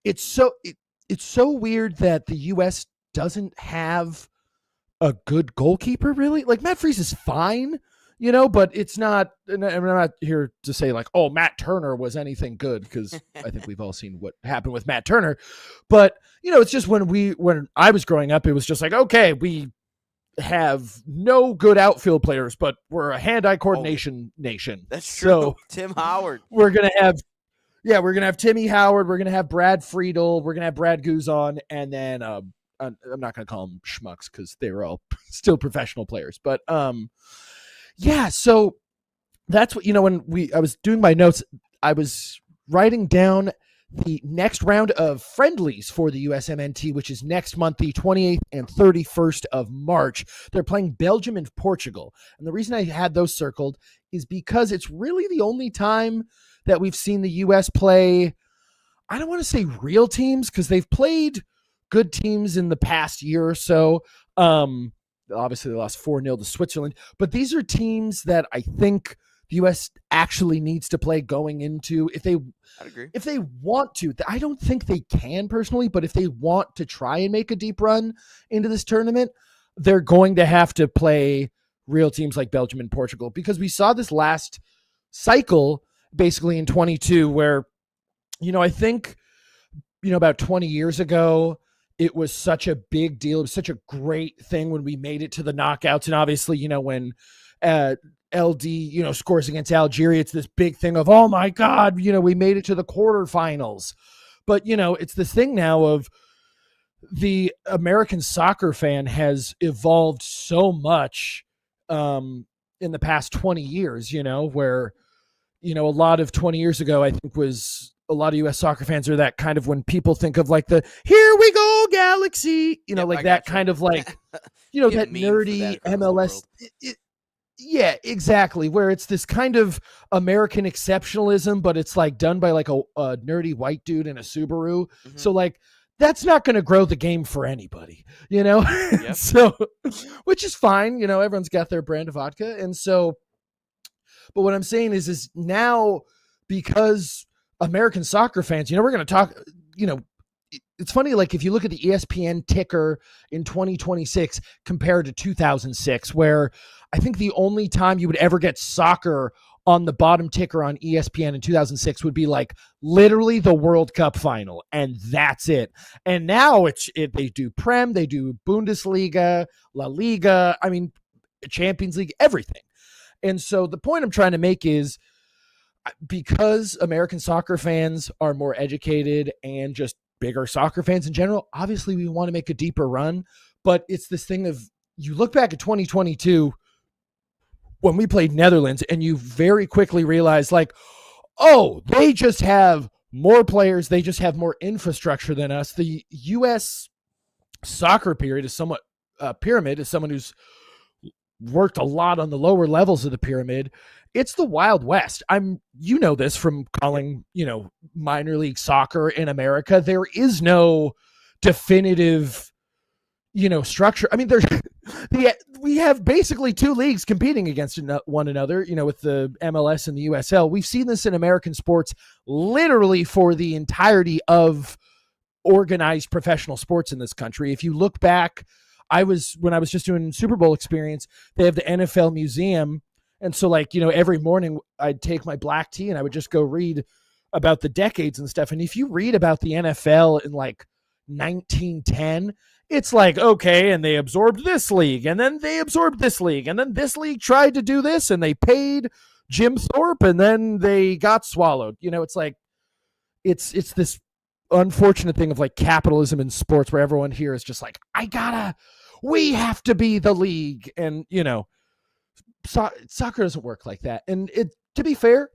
it's so weird that the US doesn't have a good goalkeeper, really. Like Matt Freese is fine, but it's not. And I'm not here to say like, oh, Matt Turner was anything good, because I think we've all seen what happened with Matt Turner. But it's just when I was growing up, it was just like, okay, we have no good outfield players, but we're a hand-eye coordination nation. That's true. So Tim Howard. we're gonna have Timmy Howard. We're gonna have Brad Friedel. We're gonna have Brad Guzon, and then I'm not gonna call them schmucks because they were all still professional players. But yeah. So that's what when I was doing my notes, I was writing down the next round of friendlies for the USMNT, which is next month, the 28th and 31st of March. They're playing Belgium and Portugal. And the reason I had those circled is because it's really the only time that we've seen the US play, I don't want to say real teams, because they've played good teams in the past year or so. Obviously, they lost 4-0 to Switzerland. But these are teams that I think the U.S. actually needs to play going into, I'd agree. If they want to. I don't think they can personally, but if they want to try and make a deep run into this tournament, they're going to have to play real teams like Belgium and Portugal, because we saw this last cycle basically in 22 where, I think, about 20 years ago, it was such a big deal. It was such a great thing when we made it to the knockouts. And obviously, when LD, scores against Algeria, it's this big thing of, oh my God, we made it to the quarterfinals. But, it's this thing now of the American soccer fan has evolved so much in the past 20 years, where, a lot of 20 years ago, I think was a lot of U.S. soccer fans are that kind of, when people think of like the, here we go Galaxy, like that kind of like, that nerdy MLS. Yeah, exactly. Where it's this kind of American exceptionalism, but it's like done by like a nerdy white dude in a Subaru. Mm-hmm. So like, that's not going to grow the game for anybody, Yep. So, which is fine. Everyone's got their brand of vodka. And so, but what I'm saying is now, because American soccer fans, we're going to talk, it's funny, like if you look at the ESPN ticker in 2026 compared to 2006, where I think the only time you would ever get soccer on the bottom ticker on ESPN in 2006 would be like literally the World Cup final, and that's it. And now they do Prem, they do Bundesliga, La Liga, Champions League, everything. And so the point I'm trying to make is, because American soccer fans are more educated and just bigger soccer fans in general, obviously we want to make a deeper run. But it's this thing of, you look back at 2022 when we played Netherlands, and you very quickly realize like, oh, they just have more players. They just have more infrastructure than us. The U.S. soccer pyramid is someone who's worked a lot on the lower levels of the pyramid. It's the Wild West. This from calling, minor league soccer in America. There is no definitive, structure. We have basically two leagues competing against one another, with the MLS and the USL. We've seen this in American sports literally for the entirety of organized professional sports in this country. If you look back, when I was just doing Super Bowl experience, they have the NFL museum. And so like, every morning I'd take my black tea and I would just go read about the decades and stuff. And if you read about the NFL in like 1910, it's like, okay, and they absorbed this league, and then they absorbed this league, and then this league tried to do this, and they paid Jim Thorpe, and then they got swallowed. It's like, it's this unfortunate thing of like capitalism in sports, where everyone here is just like, we have to be the league. And, soccer doesn't work like that. And to be fair,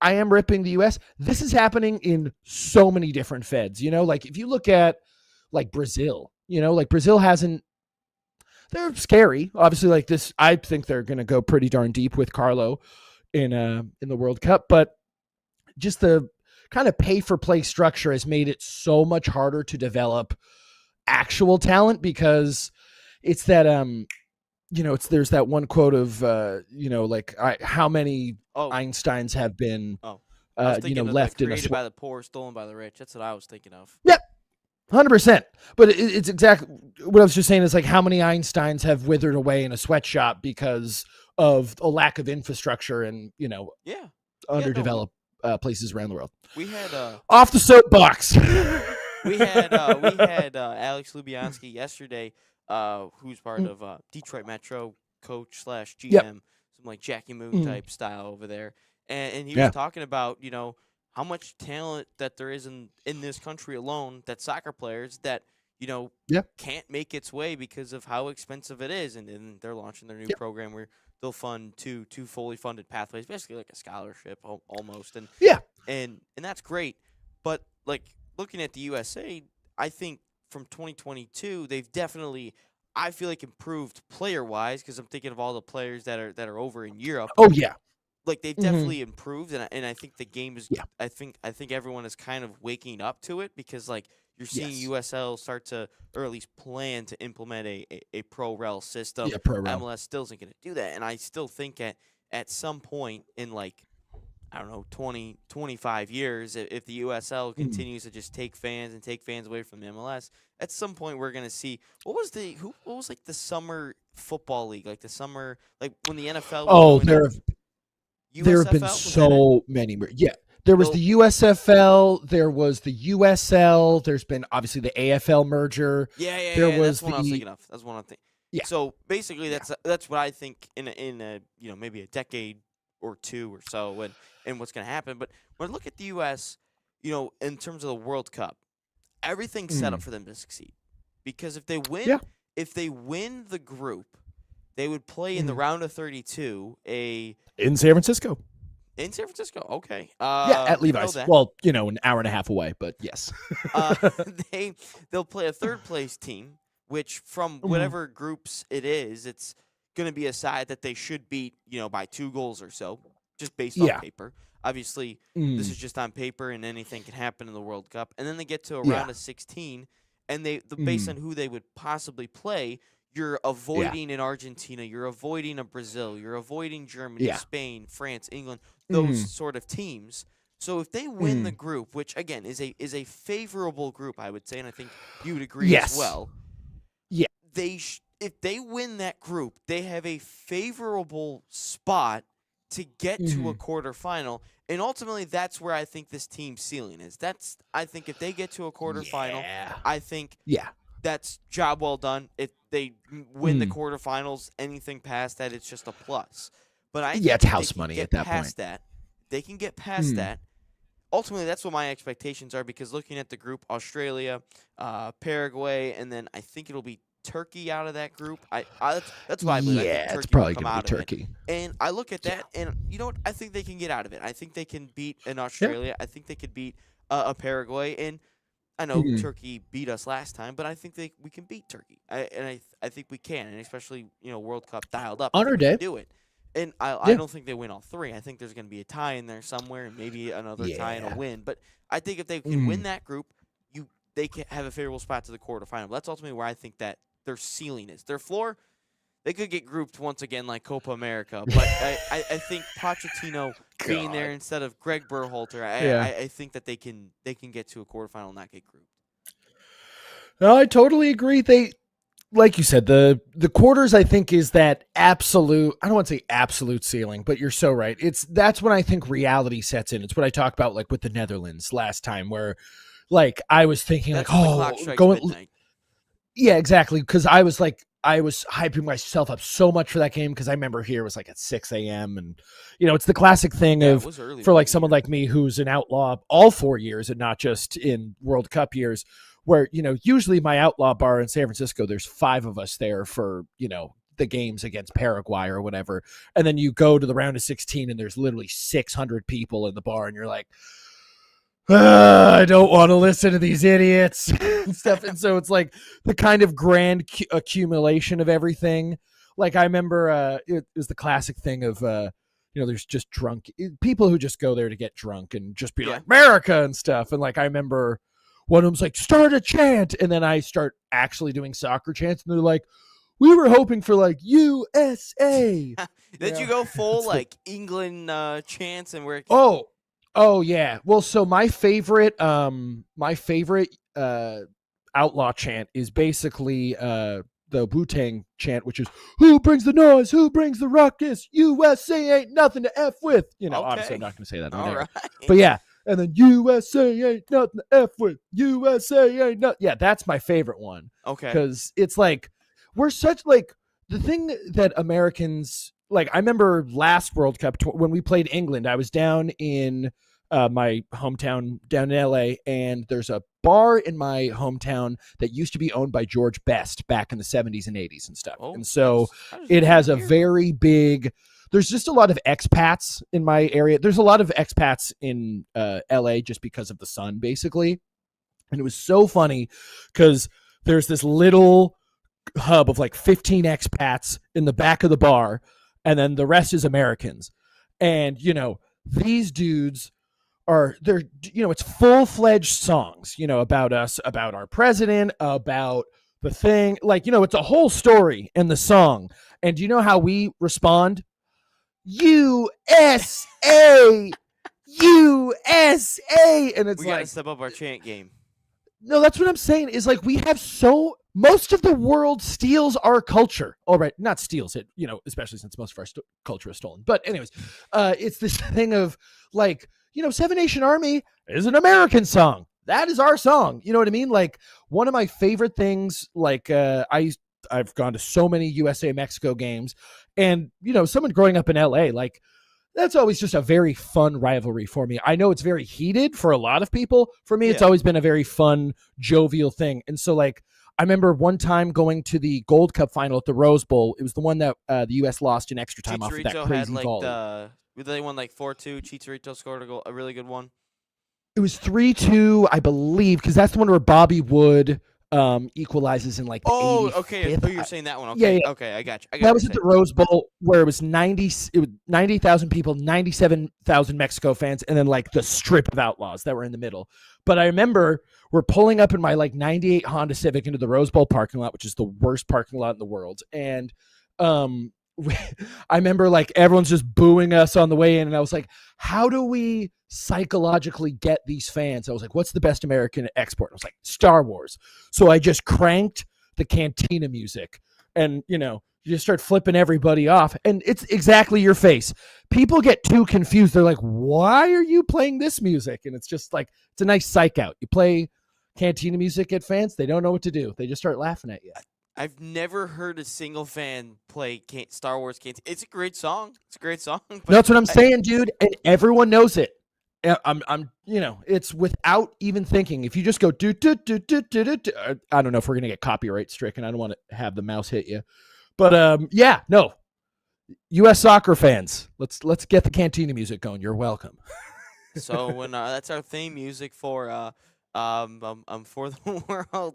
I am ripping the US. This is happening in so many different feds, like if you look at like Brazil, Brazil they're scary. Obviously like this, I think they're going to go pretty darn deep with Carlo in the World Cup, but just the kind of pay for play structure has made it so much harder to develop actual talent, because it's that, there's that one quote of, how many Einsteins have been I was thinking of that left in a created by the poor, stolen by the rich. That's what I was thinking of. Yep, 100%. But it's exactly what I was just saying is like how many Einsteins have withered away in a sweatshop because of a lack of infrastructure and, Yeah. underdeveloped places around the world. We had off the soapbox. we had Alex Lubianski yesterday, who's part of Detroit Metro, coach / GM, Yep. some like Jackie Moon type style over there, and he was talking about how much talent that there is in this country alone, that soccer players that can't make its way because of how expensive it is, and they're launching their new program where they'll fund two fully funded pathways, basically like a scholarship almost, and that's great. But like looking at the USA, I think from 2022 they've definitely, I feel like, improved player wise, because I'm thinking of all the players that are over in Europe. Oh yeah. Like they've definitely improved, and I think the game is. Yeah. I think everyone is kind of waking up to it, because like you're seeing USL start to, or at least plan to implement a pro rel system. Yeah, pro rel. MLS still isn't going to do that, and I still think at some point in like, I don't know, 20, 25 years, if the USL continues to just take fans away from the MLS, at some point we're going to see what was like the summer football league, like the summer, like when the NFL. Oh, there have been so many. Yeah. There was the USFL. There was the USL. There's been obviously the AFL merger. Yeah. That's what I was thinking of. That's one I'm thinking. Yeah. So basically, that's what I think in a maybe a decade or two or so, and what's going to happen. But when I look at the U.S., in terms of the World Cup, everything's set up for them to succeed, because if they win the group, they would play in the round of 32 in San Francisco. In San Francisco, okay. At Levi's. Well, an hour and a half away, but yes. They'll play a third place team, which from whatever groups it is, it's going to be a side that they should beat, by 2 goals or so, just based on paper. Obviously, this is just on paper, and anything can happen in the World Cup. And then they get to a round of 16, and based on who they would possibly play, you're avoiding an Argentina, you're avoiding a Brazil, you're avoiding Germany, Spain, France, England, those sort of teams. So if they win the group, which again is a favorable group, I would say, and I think you would agree as well. Yeah. If they win that group, they have a favorable spot to get to a quarterfinal, and ultimately that's where I think this team's ceiling is. I think if they get to a quarterfinal, I think that's job well done. If they win the quarterfinals, anything past that, it's just a plus. But I think it's house money at that point. They can get past that. Ultimately, that's what my expectations are, because looking at the group, Australia, Paraguay, and then I think it'll be Turkey out of that group. That's why I believe. I think it's probably going to be Turkey. And I look at that, and you know what? I think they can get out of it. I think they can beat an Australia. I think they could beat a Paraguay, and I know Turkey beat us last time, but I think we can beat Turkey. I think we can, and especially World Cup dialed up. On our day, do it. And I don't think they win all 3. I think there's going to be a tie in there somewhere, and maybe another tie and a win. But I think if they can win that group, they can have a favorable spot to the quarterfinal. That's ultimately where I think that their ceiling is. Their floor, they could get grouped once again like Copa America. But I think Pochettino being there instead of Greg Berhalter, I think that they can get to a quarterfinal and not get grouped. No, I totally agree. Like you said, the quarters, I think, is that absolute, I don't want to say absolute ceiling, but you're so right. That's when I think reality sets in. It's what I talked about, like with the Netherlands last time, where like I was thinking that's going midnight. Yeah, exactly. Because I was hyping myself up so much for that game, because I remember here it was like at 6 a.m. and it's the classic thing of for like someone like me who's an outlaw all 4 years and not just in World Cup years, where usually my outlaw bar in San Francisco, there's 5 of us there for the games against Paraguay or whatever, and then you go to the round of 16 and there's literally 600 people in the bar, and you're like, I don't want to listen to these idiots and stuff. And so it's like the kind of grand accumulation of everything. Like I remember it was the classic thing of, there's just drunk people who just go there to get drunk and just be like America and stuff. And like, I remember one of them's like, start a chant. And then I start actually doing soccer chants, and they're like, we were hoping for like USA. Did you go full like England chants and where? Oh yeah. Well, so my favorite outlaw chant is basically the Wu-Tang chant, which is "Who brings the noise? Who brings the ruckus? USA ain't nothing to f with." Obviously, I'm Okay. not going to say that on All air, right. but yeah. And then USA ain't nothing to f with. USA ain't nothing. Yeah, that's my favorite one Okay. because it's like we're such like the thing that Americans like. I remember last World Cup when we played England. I was down in my hometown down in LA, and there's a bar in my hometown that used to be owned by George Best back in the 70s and 80s and stuff. Oh, And so that is it very has a weird. very big there's just a lot of expats in my area. There's a lot of expats in LA just because of the sun, basically. And it was so funny because there's this little hub of like 15 expats in the back of the bar, and then the rest is Americans. And, these dudes they're it's full-fledged songs about us, about our president, about the thing, like it's a whole story in the song. And do you know how we respond? USA, USA. And it's We got to like, step up our chant game. no, that's what I'm saying is like we have most of the world steals our culture. All right, not steals it, especially since most of our culture is stolen. But anyways, it's this thing of like, Seven Nation Army is an American song. That is our song. You know what I mean? Like one of my favorite things, like I've gone to so many USA Mexico games, and someone growing up in LA, like that's always just a very fun rivalry for me. I know it's very heated for a lot of people. For me, it's Yeah. always been a very fun, jovial thing. And so, like, I remember one time going to the Gold Cup final at the Rose Bowl. It was the one that the U.S. lost in extra time off of that Chicharito had crazy like volley. they won like 4-2. Chicharito scored a really good one. It was 3-2, I believe, because that's the one where Bobby Wood equalizes in like the Oh, okay. 85th. Oh, you're saying that one. Yeah, Okay. yeah. Okay, I got you. I got That what was you're at the saying. Rose Bowl where it was 90,000 people, 97,000 Mexico fans, and then like the strip of outlaws that were in the middle. But I remember we're pulling up in my like 98 Honda Civic into the Rose Bowl parking lot, which is the worst parking lot in the world. And um, I remember like everyone's just booing us on the way in. And I was like, how do we psychologically get these fans? I was like, what's the best American export? I was like, Star Wars. So I just cranked the cantina music, and you just start flipping everybody off, and it's exactly your face. People get too confused. They're like, why are you playing this music? And it's just like, it's a nice psych out. You play cantina music at fans, they don't know what to do. They just start laughing at you. I've never heard a single fan play Star Wars Canteen. It's a great song. It's a great song, but That's what I'm saying, dude, and everyone knows it. It's without even thinking. If you just go do do do do do do, do I don't know if we're gonna get copyright stricken. I don't want to have the mouse hit you, but yeah, no. U.S. soccer fans, let's get the cantina music going. You're welcome. so when that's our theme music for the world